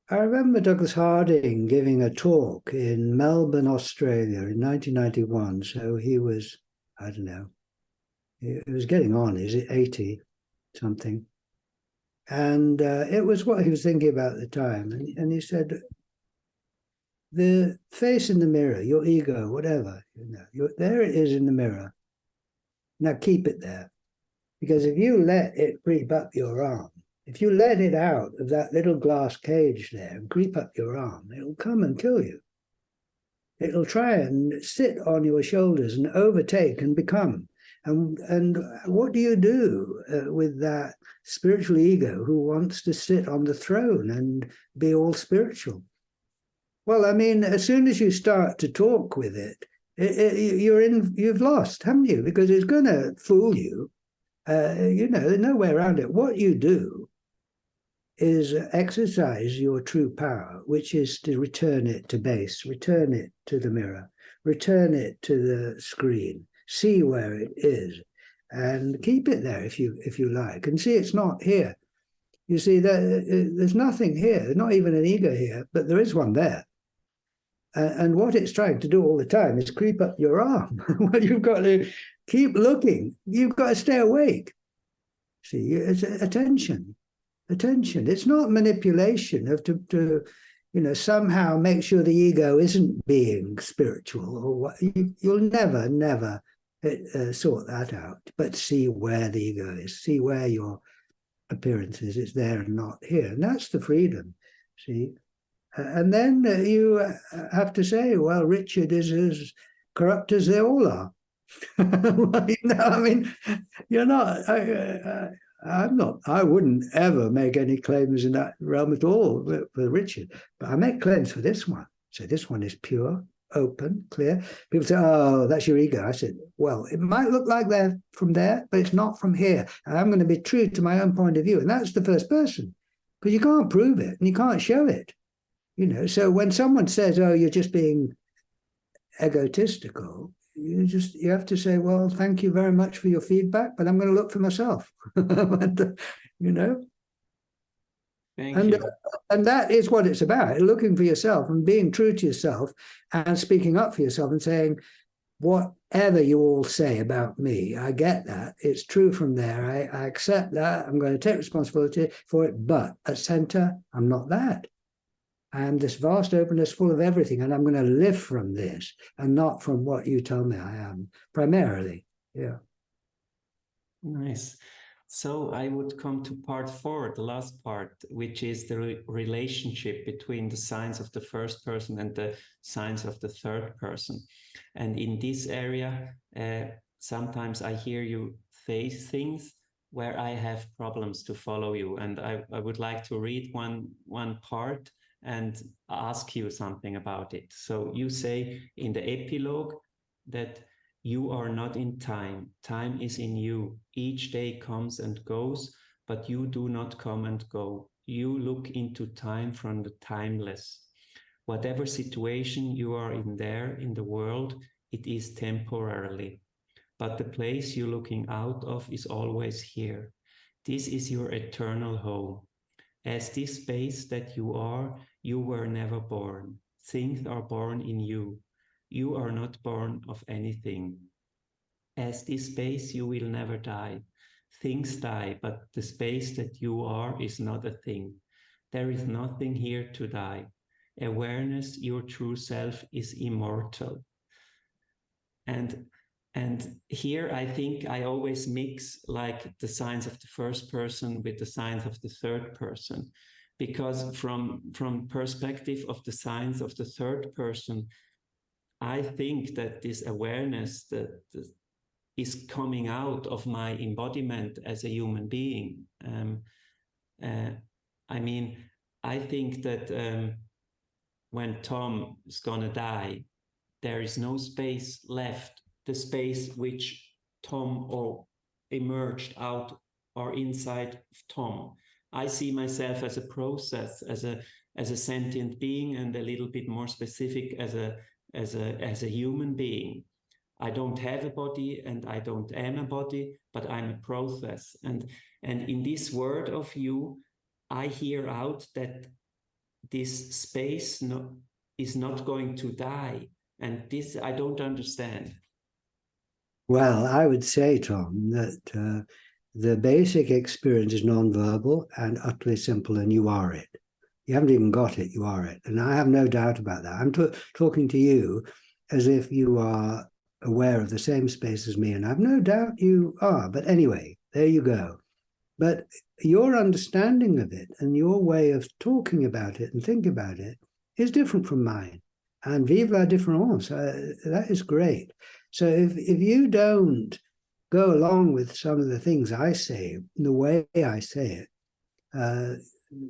I remember Douglas Harding giving a talk in Melbourne, Australia in 1991. So he was, I don't know, he was getting on, is it 80 something? And it was what he was thinking about at the time. And he said, the face in the mirror, your ego, whatever, there it is in the mirror. Now keep it there. Because if you let it creep up your arm, if you let it out of that little glass cage there and creep up your arm, it'll come and kill you. It'll try and sit on your shoulders and overtake and become. And what do you do with that spiritual ego who wants to sit on the throne and be all spiritual? Well, I mean, as soon as you start to talk with it, you've lost, haven't you? Because it's going to fool you. There's no way around it. What you do is exercise your true power, which is to return it to base, return it to the mirror, return it to the screen, see where it is, and keep it there if you like, and see it's not here. You see, there's nothing here. There's not even an ego here, but there is one there. And what it's trying to do all the time is creep up your arm. Well, you've got to keep looking. You've got to stay awake. See, it's attention. It's not manipulation of to somehow make sure the ego isn't being spiritual or what. You'll never sort that out. But see where the ego is. See where your appearance is. It's there and not here. And that's the freedom. See. And then you have to say, well, Richard is as corrupt as they all are. I mean, you're not. I'm not. I wouldn't ever make any claims in that realm at all for Richard. But I make claims for this one. So this one is pure, open, clear. People say, "Oh, that's your ego." I said, "Well, it might look like they're from there, but it's not from here. And I'm going to be true to my own point of view." And that's the first person, because you can't prove it and you can't show it. So when someone says, "Oh, you're just being egotistical," you have to say, "Well, thank you very much for your feedback, but I'm going to look for myself." Thank you. And that is what it's about: looking for yourself and being true to yourself and speaking up for yourself and saying, "Whatever you all say about me, I get that. It's true from there. I accept that. I'm going to take responsibility for it. But at center, I'm not that. I am this vast openness full of everything, and I'm going to live from this and not from what you tell me I am, primarily." Yeah. Nice. So I would come to part 4, the last part, which is the relationship between the signs of the first person and the signs of the third person. And in this area, sometimes I hear you say things where I have problems to follow you. And I would like to read one part and ask you something about it. So you say in the epilogue that you are not in time. Time is in you. Each day comes and goes, but you do not come and go. You look into time from the timeless. Whatever situation you are in there in the world, it is temporarily. But the place you're looking out of is always here. This is your eternal home. As this space that you are, you were never born. Things are born in you. You are not born of anything. As this space, you will never die. Things die, but the space that you are is not a thing. There is nothing here to die. Awareness, your true self, is immortal. And And here I think I always mix like the signs of the first person with the signs of the third person, because from perspective of the signs of the third person, I think that this awareness that is coming out of my embodiment as a human being. I mean, I think that when Tom is gonna die, there is no space left, the space which Tom or emerged out or inside of Tom. I see myself as a process, as a sentient being, and a little bit more specific as a human being. I don't have a body and I don't am a body, but I'm a process. And in this word of you, I hear out that this space is not going to die. And this I don't understand. Well, I would say, Tom, that the basic experience is non-verbal and utterly simple, and you are it. You haven't even got it, you are it. And I have no doubt about that. I'm talking to you as if you are aware of the same space as me, and I've no doubt you are. But anyway, there you go. But your understanding of it and your way of talking about it and thinking about it is different from mine. And vive la différence, that is great. So if you don't go along with some of the things I say, the way I say it,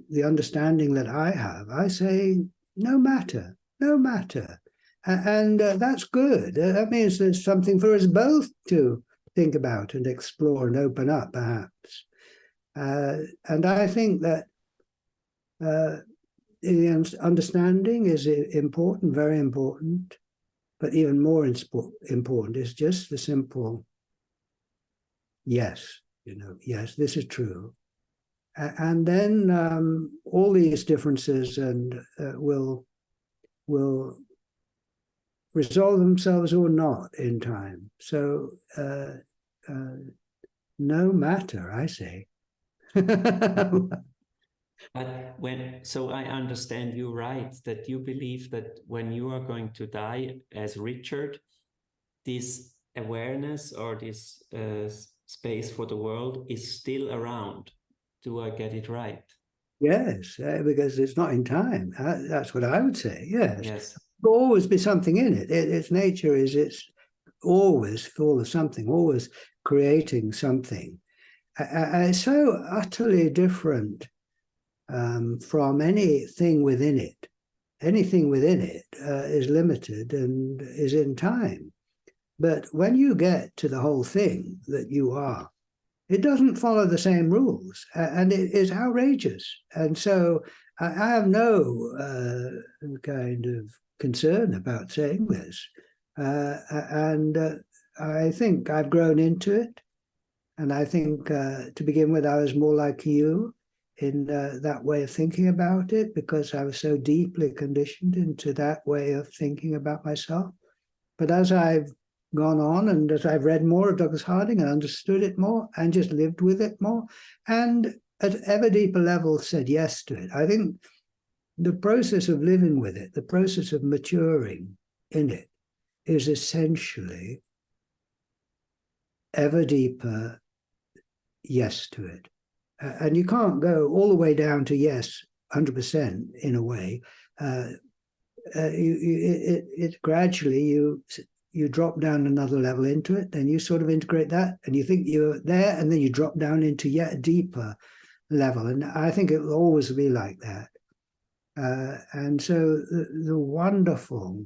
the understanding that I have, I say, no matter, no matter. And that's good. That means there's something for us both to think about and explore and open up, perhaps. And I think that the understanding is important, very important, but even more important is just the simple yes, yes, this is true. And then all these differences will resolve themselves or not in time. So no matter, I say. But so I understand you right, that you believe that when you are going to die as Richard, this awareness or this space for the world is still around. Do I get it right? Yes, because it's not in time. That's what I would say. Yes. Yes. There'll always be something in it. Its nature is it's always full of something, always creating something. It's so utterly different from anything within it. Anything within it is limited and is in time. But when you get to the whole thing that you are, it doesn't follow the same rules, and it is outrageous. And so I have no kind of concern about saying this. And I think I've grown into it. And I think to begin with, I was more like you in that way of thinking about it, because I was so deeply conditioned into that way of thinking about myself. But as I've gone on and as I've read more of Douglas Harding and understood it more and just lived with it more, and at ever deeper levels said yes to it, I think the process of living with it, the process of maturing in it, is essentially ever deeper yes to it. And you can't go all the way down to yes 100% in a way. It gradually you drop down another level into it, then you sort of integrate that, and you think you're there, and then you drop down into yet a deeper level. And I think it will always be like that. And so the wonderful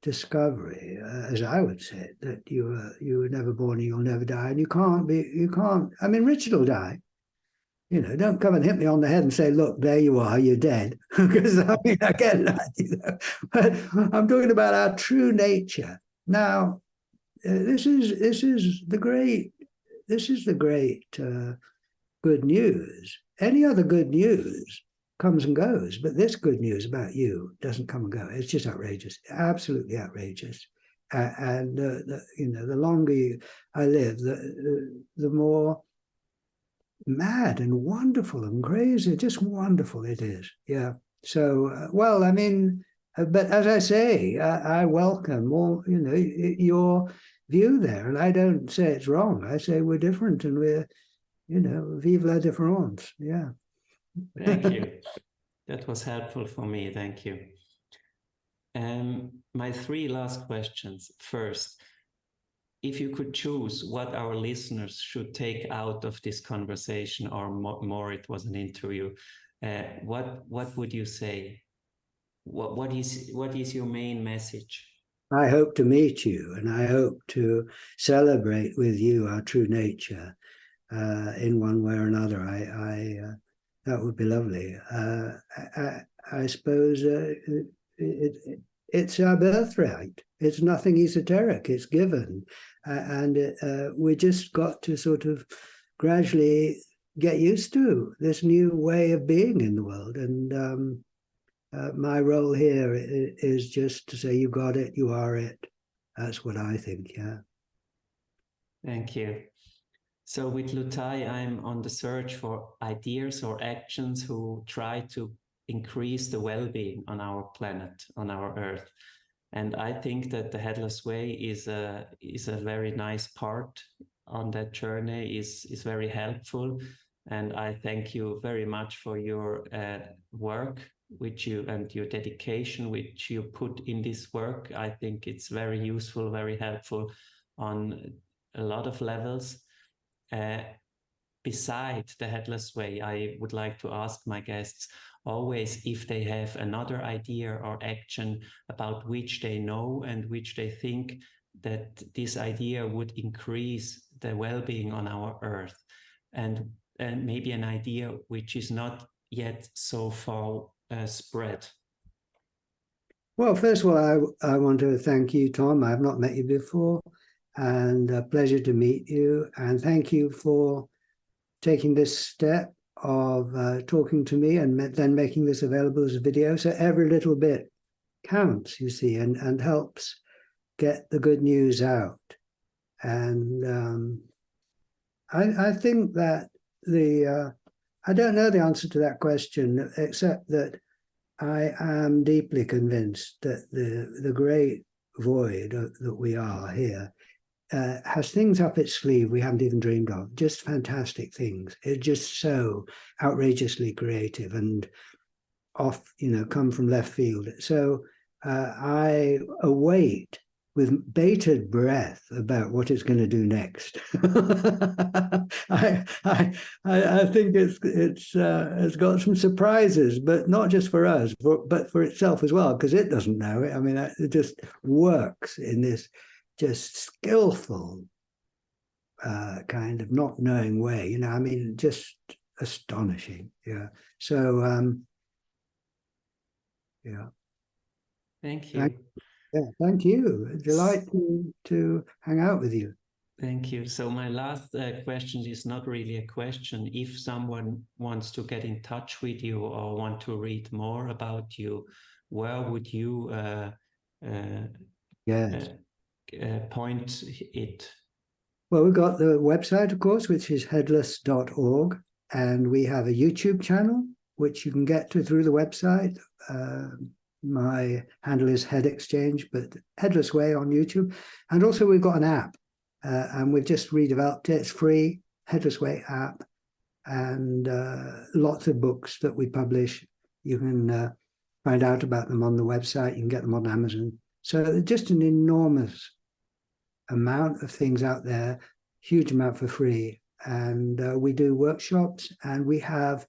discovery, as I would say, that you were never born and you'll never die, and you can't. I mean, Richard will die. Don't come and hit me on the head and say, look, there you are, you're dead. Because I mean, I get that, But I'm talking about our true nature. Now, this is the great good news. Any other good news comes and goes, but this good news about you doesn't come and go. It's just outrageous, absolutely outrageous. And the longer I live, the more mad and wonderful and crazy, just wonderful it is. Yeah. So, well, I mean, but as I say, I welcome all, view there. And I don't say it's wrong. I say we're different and we're, vive la différence. Yeah. Thank you. That was helpful for me. Thank you. My three last questions. First, if you could choose what our listeners should take out of this conversation, or more it was an interview, what would you say? What is your main message? I hope to meet you, and I hope to celebrate with you our true nature in one way or another. That would be lovely. I suppose it's our birthright. It's nothing esoteric. It's given, and we just got to sort of gradually get used to this new way of being in the world. And my role here is just to say, you got it, you are it. That's what I think, yeah. Thank you. So with LUTTAI, I'm on the search for ideas or actions who try to increase the well-being on our planet, on our Earth. And I think that the Headless Way is a very nice part on that journey, is very helpful. And I thank you very much for your work, which you and your dedication, which you put in this work. I think it's very useful, very helpful on a lot of levels. Besides the Headless Way, I would like to ask my guests always if they have another idea or action about which they know and which they think that this idea would increase the well-being on our Earth, and maybe an idea which is not yet so far spread. Well, first of all, I want to thank you, Tom. I've not met you before, and a pleasure to meet you. And thank you for taking this step of talking to me and then making this available as a video. So every little bit counts, you see, and helps get the good news out. And I think that I don't know the answer to that question, except that I am deeply convinced that the great void that we are here has things up its sleeve we haven't even dreamed of. Just fantastic things. It's just so outrageously creative and come from left field. So I await with bated breath about what it's going to do next. I think it's got some surprises, but not just for us, but for itself as well, because it doesn't know it. I mean, it just works in this just skillful kind of not knowing way. I mean, just astonishing. Yeah. So yeah. Thank you. Thank you. A delight to hang out with you. Thank you. So my last question is not really a question. If someone wants to get in touch with you or want to read more about you, where would you point it? Well, we've got the website, of course, which is headless.org. And we have a YouTube channel, which you can get to through the website. My handle is Head Exchange, but Headless Way on YouTube. And also we've got an app, and we've just redeveloped it. It's free, Headless Way app, and lots of books that we publish. You can find out about them on the website. You can get them on Amazon. So just an enormous amount of things out there, huge amount for free. And we do workshops, and we have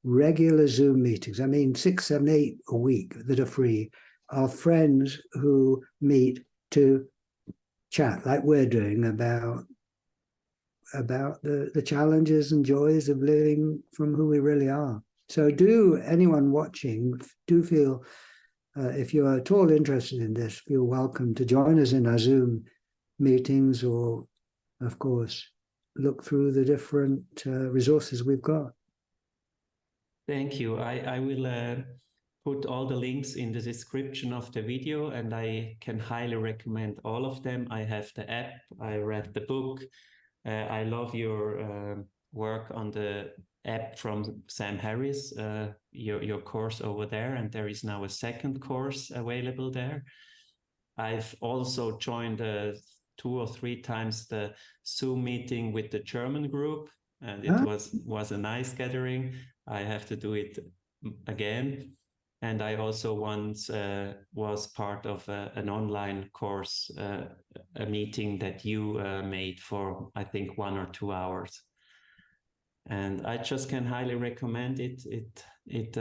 regular Zoom meetings. I mean, 6, 7, 8 a week that are free, of friends who meet to chat like we're doing about the challenges and joys of living from who we really are. So anyone watching, do feel, if you're at all interested in this, feel welcome to join us in our Zoom meetings, or, of course, look through the different resources we've got. Thank you. I will put all the links in the description of the video, and I can highly recommend all of them. I have the app, I read the book. I love your work on the app from Sam Harris, your course over there, and there is now a second course available there. I've also joined 2 or 3 times the Zoom meeting with the German group, and it was a nice gathering. I have to do it again. And I also once was part of an online course, a meeting that you made for, I think, 1 or 2 hours. And I just can highly recommend it. It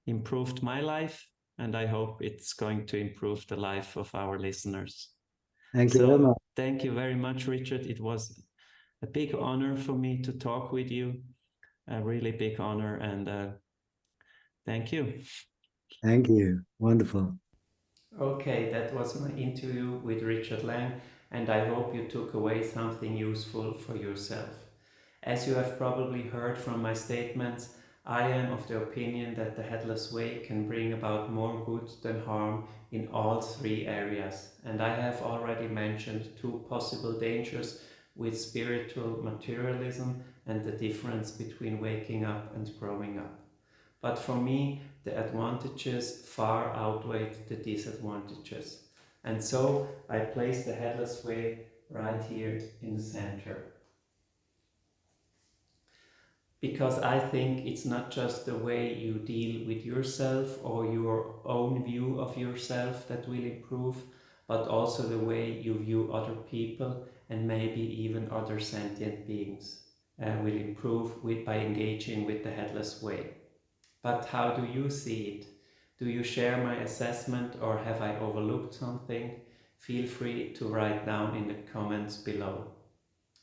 improved my life, and I hope it's going to improve the life of our listeners. Thank you very much. Thank you very much, Richard. It was a big honor for me to talk with you, a really big honor, and thank you. Thank you. Wonderful. Okay, that was my interview with Richard Lang, and I hope you took away something useful for yourself. As you have probably heard from my statements, I am of the opinion that the Headless Way can bring about more good than harm in all 3 areas, and I have already mentioned 2 possible dangers with spiritual materialism and the difference between waking up and growing up. But for me, the advantages far outweighed the disadvantages. And so I place the Headless Way right here in the center. Because I think it's not just the way you deal with yourself or your own view of yourself that will improve, but also the way you view other people and maybe even other sentient beings will improve by engaging with the Headless Way. But how do you see it? Do you share my assessment, or have I overlooked something? Feel free to write down in the comments below.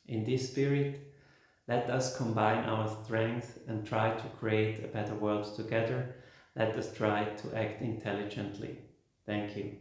In this spirit, let us combine our strength and try to create a better world together. Let us try to act intelligently. Thank you.